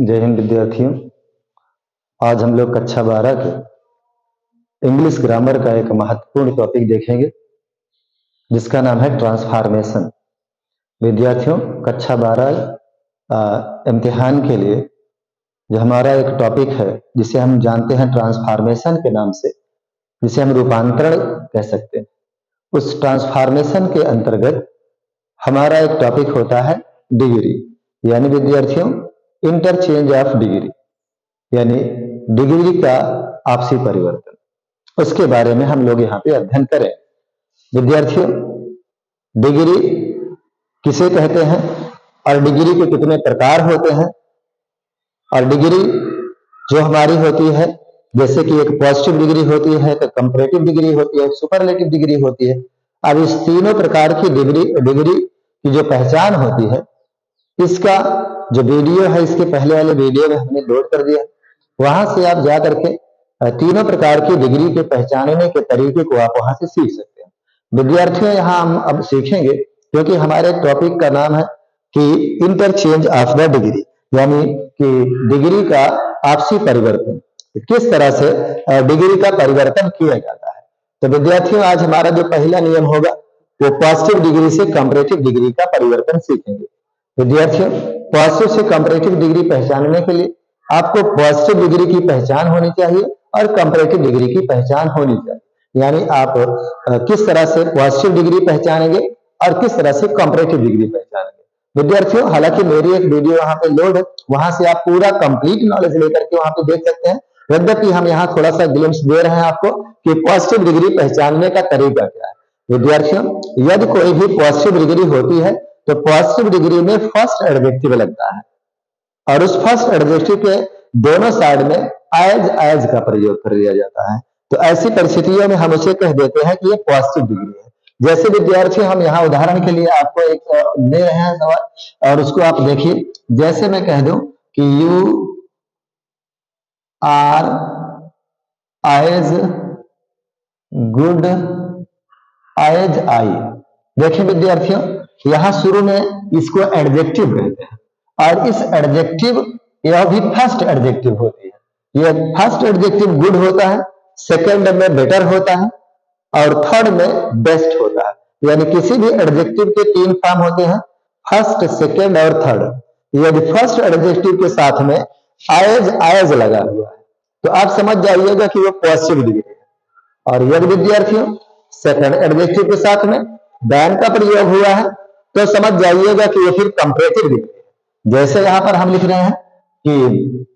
जय हिंद विद्यार्थियों। आज हम लोग कक्षा 12 के इंग्लिश ग्रामर का एक महत्वपूर्ण टॉपिक देखेंगे जिसका नाम है ट्रांसफॉर्मेशन। विद्यार्थियों, कक्षा 12 इम्तिहान के लिए जो हमारा एक टॉपिक है जिसे हम जानते हैं ट्रांसफॉर्मेशन के नाम से, जिसे हम रूपांतरण कह सकते हैं, उस ट्रांसफॉर्मेशन के अंतर्गत हमारा एक टॉपिक होता है डिग्री, यानी विद्यार्थियों इंटरचेंज ऑफ डिग्री, यानी डिग्री का आपसी परिवर्तन। उसके बारे में हम लोग यहाँ पे अध्ययन करें। विद्यार्थियों, डिग्री किसे कहते हैं और डिग्री के कितने प्रकार होते हैं, और डिग्री जो हमारी होती है, जैसे कि एक पॉजिटिव डिग्री होती है, एक कंपैरेटिव डिग्री होती है, एक सुपरलेटिव डिग्री होती है। अब इस तीनों प्रकार की डिग्री की जो पहचान होती है, इसका जो वीडियो है, इसके पहले वाले वीडियो में हमने लोड कर दिया। वहां से आप जा करके तीनों प्रकार की डिग्री के पहचानने के तरीके को आप वहां से सीख सकते हैं। विद्यार्थियों, यहाँ हम अब सीखेंगे, क्योंकि हमारे टॉपिक का नाम है कि इंटरचेंज ऑफ द डिग्री, यानी कि डिग्री का आपसी परिवर्तन, किस तरह से डिग्री का परिवर्तन किया जाता है। तो विद्यार्थियों, आज हमारा जो पहला नियम होगा वो पॉजिटिव डिग्री से कंपैरेटिव डिग्री का परिवर्तन सीखेंगे। विद्यार्थियों, पॉजिटिव से कंपैरेटिव डिग्री पहचानने के लिए आपको पॉजिटिव डिग्री की पहचान होनी चाहिए और कंपैरेटिव डिग्री की पहचान होनी चाहिए। यानी आप किस तरह से पॉजिटिव डिग्री पहचानेंगे और किस तरह से कंपैरेटिव डिग्री पहचानेंगे। विद्यार्थियों, हालांकि मेरी एक वीडियो वहां पे लोड है, वहां से आप पूरा कंप्लीट नॉलेज लेकर के वहां पे देख सकते हैं। यद्यपि हम यहाँ थोड़ा सा ग्लिम्स दे रहे हैं आपको कि पॉजिटिव डिग्री पहचानने का तरीका क्या है। विद्यार्थियों, यदि कोई भी पॉजिटिव डिग्री होती है तो पॉजिटिव डिग्री में फर्स्ट एडजेक्टिव लगता है, और उस फर्स्ट एडजेक्टिव के दोनों साइड में एज का प्रयोग कर दिया जाता है। तो ऐसी परिस्थितियों में हम उसे कह देते हैं कि ये पॉजिटिव डिग्री है। जैसे विद्यार्थी, हम यहाँ उदाहरण के लिए आपको एक दे रहे हैं सवाल, और उसको आप देखिए। जैसे मैं कह दूं कि you are as good as I. देखिए विद्यार्थियों, यहाँ शुरू में इसको एडजेक्टिव कहते हैं, और इस एडजेक्टिव, यह भी फर्स्ट एडजेक्टिव होती है। यह फर्स्ट एडजेक्टिव गुड होता है, सेकंड में बेटर होता है, और थर्ड में बेस्ट होता है। यानी किसी भी एडजेक्टिव के तीन फॉर्म होते हैं, फर्स्ट, सेकंड और थर्ड। यदि फर्स्ट एडजेक्टिव के साथ में एज लगा हुआ है तो आप समझ जाइएगा कि वो पॉजिटिव डिग्री है। और यदि विद्यार्थियों सेकंड एडजेक्टिव के साथ में देन का प्रयोग हुआ है तो समझ जाइएगा कि ये फिर कंपैरेटिव डिग्री है। जैसे यहां पर हम लिख रहे हैं कि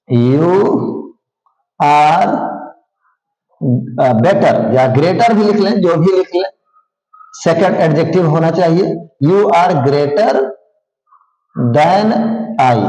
यू आर बेटर, या ग्रेटर भी लिख लें, जो भी लिख लें, सेकंड एडजेक्टिव होना चाहिए। You are greater than I.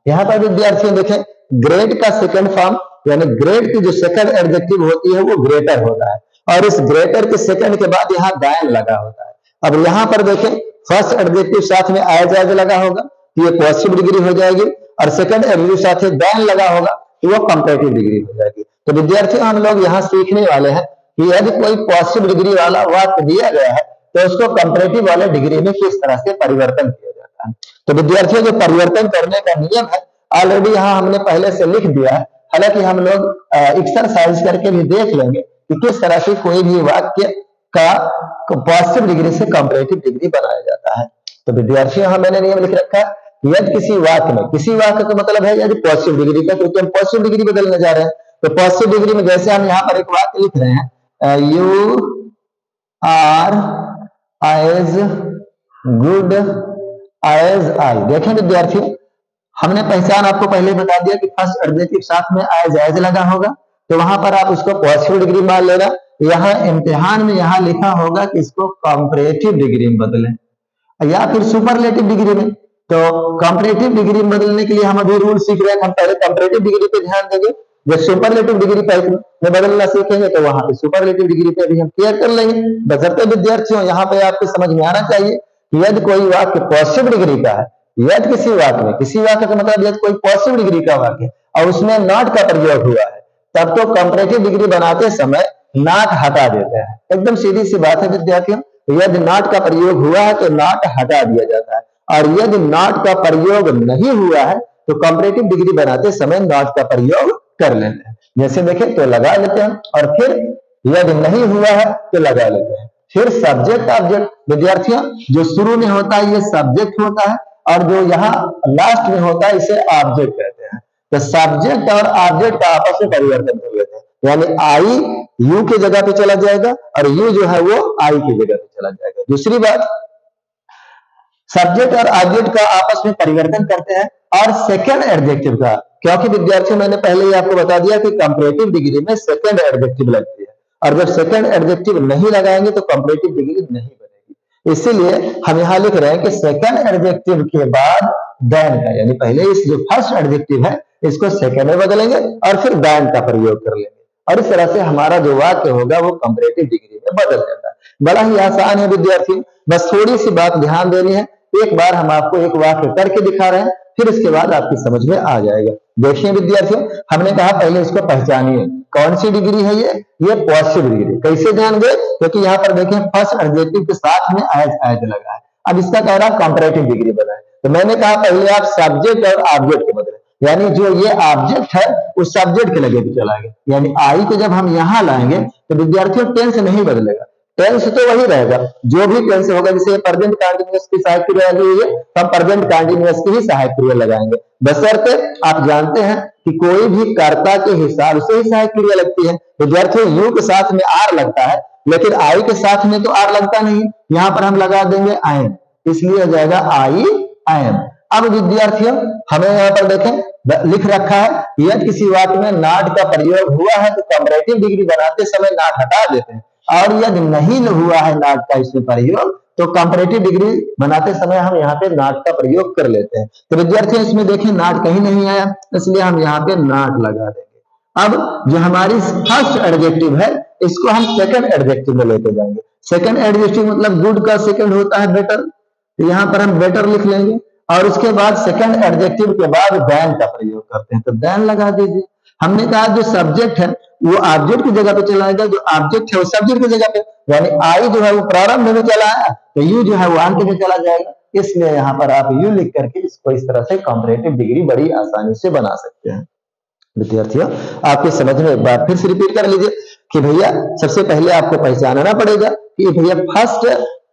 यहां पर विद्यार्थियों देखें, ग्रेट का सेकंड फॉर्म, यानी ग्रेट की जो सेकंड एडजेक्टिव होती है वो ग्रेटर होता है, और इस ग्रेटर के सेकंड के बाद यहाँ देन लगा होता है। अब यहाँ पर देखें, फर्स्ट एडजेक्टिव साथ में एज लगा होगा तो ये पॉजिटिव डिग्री हो जाएगी, और सेकंड एडजेक्टिव साथ में देन लगा होगा तो वो कंपैरेटिव डिग्री हो जाएगी। तो विद्यार्थियों, हम लोग यहाँ सीखने वाले हैं कि यदि कोई पॉजिटिव डिग्री वाला वाक्य दिया गया है तो उसको कंपैरेटिव वाले डिग्री में किस तरह से परिवर्तन किया जाता है। तो विद्यार्थियों, जो परिवर्तन करने का नियम है ऑलरेडी यहाँ हमने पहले से लिख दिया है। हालांकि हम लोग एक्सरसाइज करके भी देख लेंगे कि किस तरह से कोई भी वाक्य का पॉजिटिव डिग्री से कंपैरेटिव डिग्री बनाया जाता है। तो विद्यार्थियों, यहाँ मैंने नियम लिख रखा है, यदि किसी वाक्य में, किसी वाक्य का मतलब है यदि पॉजिटिव डिग्री का, क्योंकि हम पॉजिटिव डिग्री बदलने जा रहे हैं। तो पॉजिटिव डिग्री में जैसे हम यहाँ पर एक वाक्य लिख रहे हैं, you are as good as I. देखें विद्यार्थियों, हमने पहचान आपको पहले बता दिया कि फर्स्ट एडजेक्टिव साथ में एज लगा होगा, तो वहां पर आप उसको पॉजिटिव डिग्री मान लेना। यहाँ इम्तिहान में यहाँ लिखा होगा कि इसको कंपैरेटिव डिग्री में बदलें, या फिर सुपरलेटिव डिग्री में। तो कंपैरेटिव डिग्री में बदलने के लिए हम अभी रूल सीख रहे हैं। हम पहले कंपैरेटिव डिग्री पे ध्यान देंगे, जब सुपरलेटिव डिग्री में बदलना सीखेंगे तो वहां पे सुपरलेटिव डिग्री पे भी हम क्लियर कर लेंगे। बशर्ते विद्यार्थियों, यहाँ पे आपको समझ में आना चाहिए कि यदि कोई वाक्य पॉजिटिव डिग्री का है, यदि किसी वाक्य का मतलब यदि कोई पॉजिटिव डिग्री का वाक्य और उसमें नॉट का प्रयोग हुआ है, तब तो कंपैरेटिव डिग्री बनाते समय नॉट हटा देते हैं। एकदम सीधी सी बात है विद्यार्थियों, यदि नॉट का प्रयोग हुआ है तो नॉट हटा दिया जाता है, और यदि नॉट का प्रयोग नहीं हुआ है तो कंपैरेटिव डिग्री बनाते समय नॉट का प्रयोग कर लेते हैं। जैसे देखें तो लगा लेते हैं, और फिर यदि नहीं हुआ है तो लगा लेते हैं। फिर सब्जेक्ट ऑब्जेक्ट, विद्यार्थियों जो शुरू में होता है ये सब्जेक्ट होता है, और जो यहाँ लास्ट में होता है इसे ऑब्जेक्ट कहते हैं। तो सब्जेक्ट और ऑब्जेक्ट का आपस में परिवर्तन कर लेते हैं, यानी आई यू की जगह पे चला जाएगा और यू जो है वो आई की जगह पे चला जाएगा। दूसरी बात, सब्जेक्ट और ऑब्जेक्ट का आपस में परिवर्तन करते हैं, और सेकंड एडजेक्टिव का, क्योंकि विद्यार्थियों मैंने पहले ही आपको बता दिया कि कंपैरेटिव डिग्री में सेकंड एडजेक्टिव लगती है, और जब सेकंड एडजेक्टिव नहीं लगाएंगे तो कंपैरेटिव डिग्री नहीं बनेगी। इसीलिए हम यहां लिख रहे हैं कि सेकंड एडजेक्टिव के बाद देन का, यानी पहले इस जो फर्स्ट एडजेक्टिव है इसको सेकंड में बदलेंगे और फिर देन का प्रयोग कर लेंगे, और इस तरह से हमारा जो वाक्य होगा वो कंपैरेटिव डिग्री में बदल जाता है। बड़ा ही आसान है विद्यार्थी, बस थोड़ी सी बात ध्यान देनी है। एक बार हम आपको एक वाक्य करके दिखा रहे हैं, फिर इसके बाद आपकी समझ में आ जाएगा। देखिए विद्यार्थियों, हमने कहा पहले इसको पहचानिए, कौन सी डिग्री है ये पॉजिटिव डिग्री। कैसे जान गए? क्योंकि यहाँ पर देखें फर्स्ट एडजेक्टिव के साथ में एज लगा है। अब इसका कह रहा कंपैरेटिव डिग्री बनाए, तो मैंने कहा पहले आप सब्जेक्ट और ऑब्जेक्ट को बदले, यानी जो ये ऑब्जेक्ट है उस सब्जेक्ट के लगे भी चलाएंगे, यानी आई को जब हम यहाँ लाएंगे तो विद्यार्थियों टेंस नहीं बदलेगा, टेंस तो वही रहेगा, जो भी टेंस होगा। जैसे प्रेजेंट कंटीन्यूअस की सहायक क्रिया लगी हुई है तो हम प्रेजेंट कंटीन्यूअस की ही सहायक क्रिया लगाएंगे, बशर्ते आप जानते हैं कि कोई भी कर्ता के हिसाब से ही सहायक क्रिया लगती है। विद्यार्थियों यू के साथ में आर लगता है, लेकिन आई के साथ में तो आर लगता नहीं, यहाँ पर हम लगा देंगे आई एम, इसलिए हो जाएगा आई एम। अब विद्यार्थियों हमें यहाँ पर देखें लिख रखा है, यदि किसी वाक्य में नॉट का प्रयोग हुआ है तो कंपैरेटिव डिग्री बनाते समय नॉट हटा देते हैं, और यदि नहीं हुआ है नॉट का इसमें प्रयोग तो कंपैरेटिव डिग्री बनाते समय हम यहाँ पे नॉट का प्रयोग कर लेते हैं। तो विद्यार्थियों इसमें देखें नॉट कहीं नहीं आया, इसलिए हम यहाँ पे नॉट लगा देंगे। अब जो हमारी फर्स्ट एडजेक्टिव है इसको हम सेकंड एडजेक्टिव में लेते जाएंगे। सेकंड एडजेक्टिव मतलब गुड का सेकंड होता है बेटर, तो यहाँ पर हम बेटर लिख लेंगे, और उसके बाद सेकंड एडजेक्टिव के बाद देन का प्रयोग करते हैं, तो देन लगा दीजिए। हमने कहा जो सब्जेक्ट है वो ऑब्जेक्ट की जगह पे चलाएगा, जो ऑब्जेक्ट है वो सब्जेक्ट की जगह पे, यानी आई जो है वो प्रारंभ में चला है तो यू जो है वो अंत में चला जाएगा। इसलिए यहाँ पर आप यू लिख करके इसको इस तरह से कंपैरेटिव डिग्री बड़ी आसानी से बना सकते हैं। विद्यार्थियों आपके समझ में एक बार फिर से रिपीट कर लीजिए कि भैया सबसे पहले आपको पहचानना पड़ेगा कि भैया फर्स्ट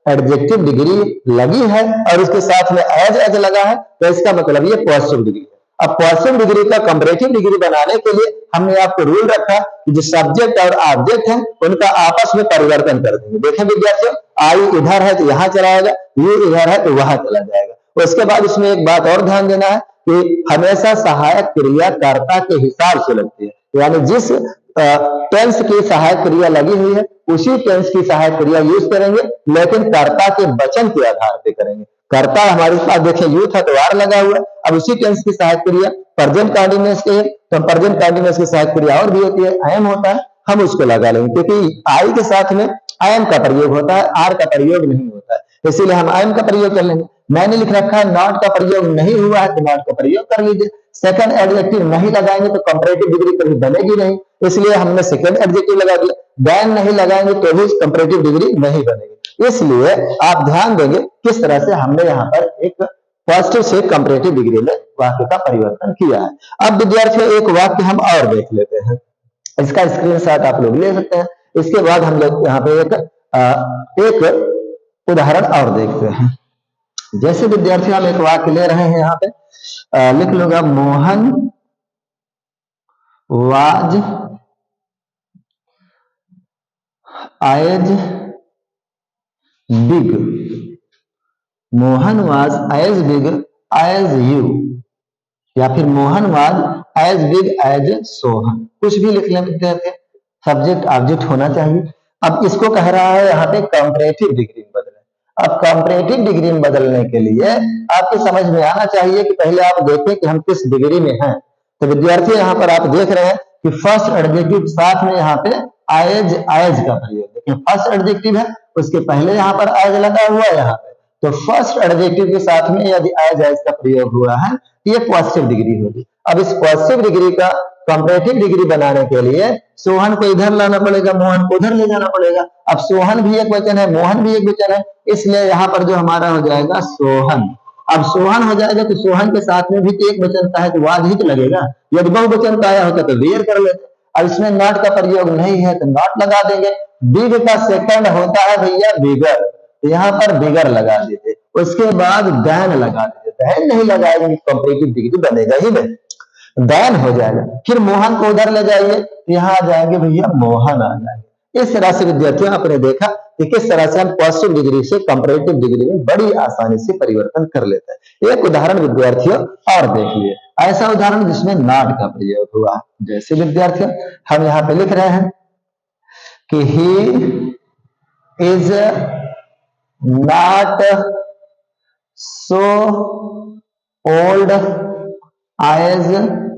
एडजेक्टिव डिग्री लगी है और उसके साथ में एज लगा है, तो इसका मतलब ये पॉजिटिव डिग्री है। अब पॉजिटिव डिग्री का कंपैरेटिव डिग्री बनाने के लिए हमने आपको रूल रखा कि जो सब्जेक्ट और ऑब्जेक्ट है उनका आपस में परिवर्तन कर देंगे। देखें विद्यार्थियों, आई इधर है तो यहाँ चला जाएगा, यू इधर है तो वहां चला जाएगा। उसके बाद इसमें एक बात और ध्यान देना है कि हमेशा सहायक क्रिया कर्ता के हिसाब से लगती है, यानी जिस टेंस की सहायक क्रिया लगी हुई है उसी टेंस की सहायक क्रिया यूज करेंगे, लेकिन कर्ता के वचन के आधार पे करेंगे। कर्ता हमारे पास देखें यू था तो आर लगा हुआ है, अब उसी टेंस की सहायक क्रिया प्रेजेंट कंटीन्यूअस के है तो प्रेजेंट कंटीन्यूअस की सहायक क्रिया और भी होती है, आई एम होता है, हम उसको लगा लेंगे, क्योंकि आई के साथ में आई एम का प्रयोग होता है, आर का प्रयोग नहीं होता है, इसीलिए हम आई एम का प्रयोग कर लेंगे। मैंने लिख रखा है नॉट का प्रयोग नहीं हुआ है तो नॉट का प्रयोग कर लीजिए। सेकंड एडजेक्टिव नहीं लगाएंगे तो कंपैरेटिव डिग्री कभी बनेगी नहीं, इसलिए हमने सेकंड एडजेक्टिव लगा दिया। देन नहीं लगाएंगे तो भी कंपैरेटिव डिग्री नहीं बनेगी। इसलिए आप ध्यान देंगे किस तरह से हमने यहाँ पर एक पॉजिटिव से कंपैरेटिव डिग्री में वाक्य का परिवर्तन किया है। अब विद्यार्थियों एक वाक्य हम और देख लेते हैं, इसका स्क्रीनशॉट आप लोग ले सकते हैं। इसके बाद हम लोग यहाँ पे एक उदाहरण और देखते हैं। जैसे विद्यार्थी हम एक वाक्य ले रहे हैं, यहाँ पे लिख लूंगा Mohan was as big, Mohan was as big as you, या फिर Mohan was as big as Sohan, कुछ भी लिख लें विद्यार्थी, सब्जेक्ट ऑब्जेक्ट होना चाहिए। अब इसको कह रहा है यहाँ पे कंपैरेटिव डिग्री में बदलें। अब कंपैरेटिव डिग्री में बदलने के लिए आपके समझ में आना चाहिए कि पहले आप देखें कि हम किस डिग्री में हैं। तो विद्यार्थी यहाँ पर आप देख रहे हैं कि फर्स्ट एडजेक्टिव साथ में यहाँ पे एज का प्रयोग, देखिए फर्स्ट एडजेक्टिव है उसके पहले यहाँ पर एज लगा हुआ है यहाँ पे, तो फर्स्ट एडजेक्टिव के साथ में यदि एज का प्रयोग हुआ है तो ये पॉजिटिव डिग्री होगी। अब इस पॉजिटिव डिग्री का कंपैरेटिव डिग्री बनाने के लिए सोहन को इधर लाना पड़ेगा, मोहन को उधर ले जाना पड़ेगा। अब सोहन भी एक वचन है, मोहन भी एक वचन है, इसलिए यहाँ पर जो हमारा हो जाएगा सोहन। अब सोहन हो जाएगा तो सोहन के साथ में भी तो एक वचन का है तो वाद ही तो लगेगा। यदि बहुवचन का आया होता तो वेयर कर लेते। अब इसमें नॉट का प्रयोग नहीं है तो नॉट लगा देंगे। बिग का सेकंड होता है भैया बिगर, तो यहाँ पर बिगर लगा देते, उसके बाद दैन लगा देते हैं, नहीं लगाएंगे कंपैरेटिव डिग्री बनेगा ही नहीं, दैन हो जाएगा। फिर मोहन को उधर ले जाइए तो यहाँ आ जाएंगे भैया मोहन आ जाएंगे। इस तरह से विद्यार्थियों आपने देखा कि किस तरह से हम पॉजिटिव डिग्री से कंपैरेटिव डिग्री में बड़ी आसानी से परिवर्तन कर लेते हैं। एक उदाहरण विद्यार्थियों और देखिए, ऐसा उदाहरण जिसमें नॉट का प्रयोग हुआ। जैसे विद्यार्थियों हम यहाँ पे लिख रहे हैं कि he is not so old age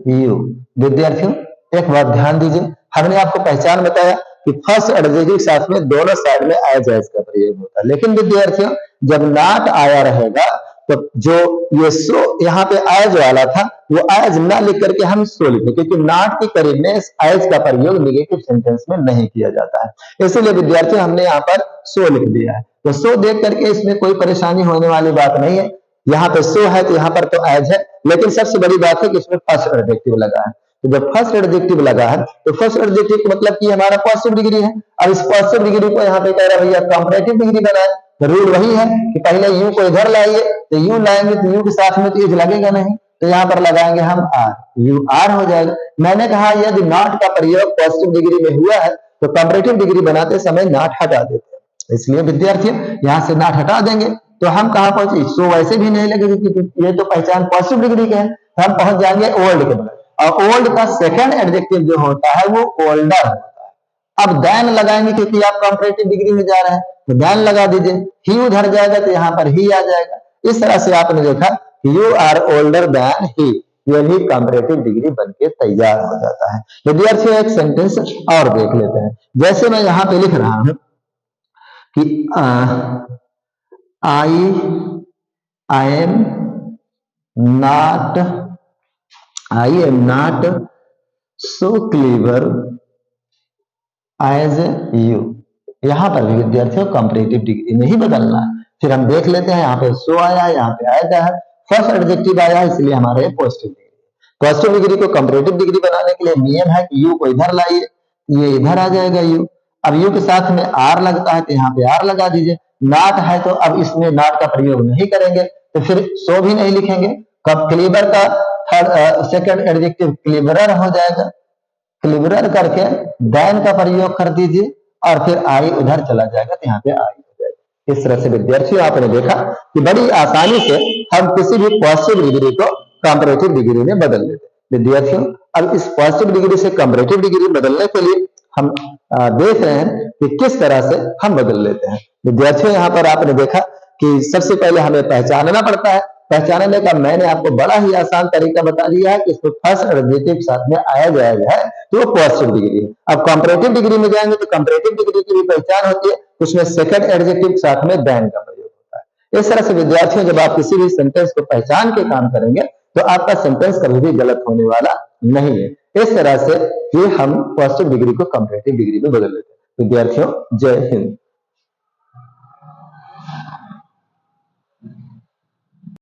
you. विद्यार्थियों एक बात ध्यान दीजिए, हमने आपको पहचान बताया कि फर्स्ट एडजेक्टिव के साथ में दोनों साइड में एज का प्रयोग होता है, लेकिन विद्यार्थियों जब नॉट आया रहेगा तो जो ये सो यहाँ पे एज वाला था वो एज ना लिख करके हम सो लिखे, क्योंकि नॉट के करीब में एज का प्रयोग नेगेटिव सेंटेंस में नहीं किया जाता है। इसलिए विद्यार्थियों हमने यहाँ पर सो लिख दिया है, तो सो देख करके इसमें कोई परेशानी होने वाली बात नहीं है। यहाँ पे सो है तो यहाँ पर तो एज है, लेकिन सबसे बड़ी बात है कि इसमें फर्स्ट एडजेक्टिव लगा है। तो जब फर्स्ट एडजेक्टिव लगा है तो फर्स्ट एडजेक्टिव का मतलब कि हमारा पॉजिटिव डिग्री है। अब इस पॉजिटिव डिग्री को यहाँ पे कह रहा है भैया कंपैरेटिव डिग्री बनाए, तो रूल वही है कि पहले यू को इधर लाइए, तो यू लाएंगे तो यू के साथ में तो एज लगेगा नहीं, तो यहाँ पर लगाएंगे हम आर, यू आर हो जाएगा। मैंने कहा यदि नॉट का प्रयोग पॉजिटिव डिग्री में हुआ है तो कंपैरेटिव डिग्री बनाते समय नॉट हटा देते हैं, इसलिए विद्यार्थियों यहाँ से नॉट हटा देंगे तो हम कहाँ पहुंचे, सो वैसे भी नहीं लगेगा क्योंकि ये तो पहचान पॉजिटिव डिग्री के है, हम पहुंच जाएंगे ओल्ड के बगल। और ओल्ड का सेकंड एडजेक्टिव जो होता है वो ओल्डर होता है। अब दैन लगाएंगे क्योंकि आप कंपैरेटिव डिग्री में जा रहे हैं, तो दैन लगा दीजिए, ही उधर जाएगा तो यहाँ पर ही आ जाएगा। इस तरह से आपने देखा you are older than he, ये भी कंपैरेटिव डिग्री बनके तैयार हो जाता है। विद्यार्थियों एक सेंटेंस और देख लेते हैं। जैसे मैं यहाँ पे लिख रहा हूं कि I am not so clever as you. यहां पर भी विद्यार्थियों कंपैरेटिव डिग्री में ही बदलना है। फिर हम देख लेते हैं, यहाँ पे सो आया, यहाँ पे आएगा है, फर्स्ट एडजेक्टिव आया है, इसलिए हमारे पॉजिटिव डिग्री। पॉजिटिव डिग्री को कंपैरेटिव डिग्री बनाने के लिए नियम है कि यू को इधर लाइए, ये इधर आ जाएगा यू। अब यू के साथ में आर लगता है तो यहाँ पे आर लगा दीजिए। नॉट है तो अब इसमें नॉट का प्रयोग नहीं करेंगे, तो फिर सो भी नहीं लिखेंगे। कब क्लीवर का सेकंड एडजेक्टिव क्लीवरर हो जाएगा, क्लीवरर करके दैन का प्रयोग कर दीजिए और फिर आई उधर चला जाएगा तो यहाँ पे आई हो जाएगा। इस तरह से विद्यार्थियों आपने देखा कि बड़ी आसानी से हम किसी भी पॉजिटिव डिग्री को कंपैरेटिव डिग्री में बदल लेते। विद्यार्थियों अब इस पॉजिटिव डिग्री से कंपैरेटिव डिग्री बदलने के लिए हम देख रहे हैं कि किस तरह से हम बदल लेते हैं। विद्यार्थियों यहाँ पर आपने देखा कि सबसे पहले हमें पहचानना पड़ता है। पहचानने का मैंने आपको बड़ा ही आसान तरीका बता दिया है कि इसको फर्स्ट एडजेक्टिव के साथ में आया जाएगा है तो वो पॉजिटिव डिग्री है। अब कंपैरेटिव डिग्री में जाएंगे तो कंपैरेटिव डिग्री की भी पहचान होती है, उसमें सेकंड एडजेक्टिव के साथ में दैन का प्रयोग होता है। इस तरह से विद्यार्थियों जब आप किसी भी सेंटेंस को पहचान के काम करेंगे तो आपका सेंटेंस कभी भी गलत होने वाला नहीं है। इस तरह से ही हम पॉजिटिव डिग्री को कंपैरेटिव डिग्री में बदल लेते हैं। विद्यार्थियों जय हिंद।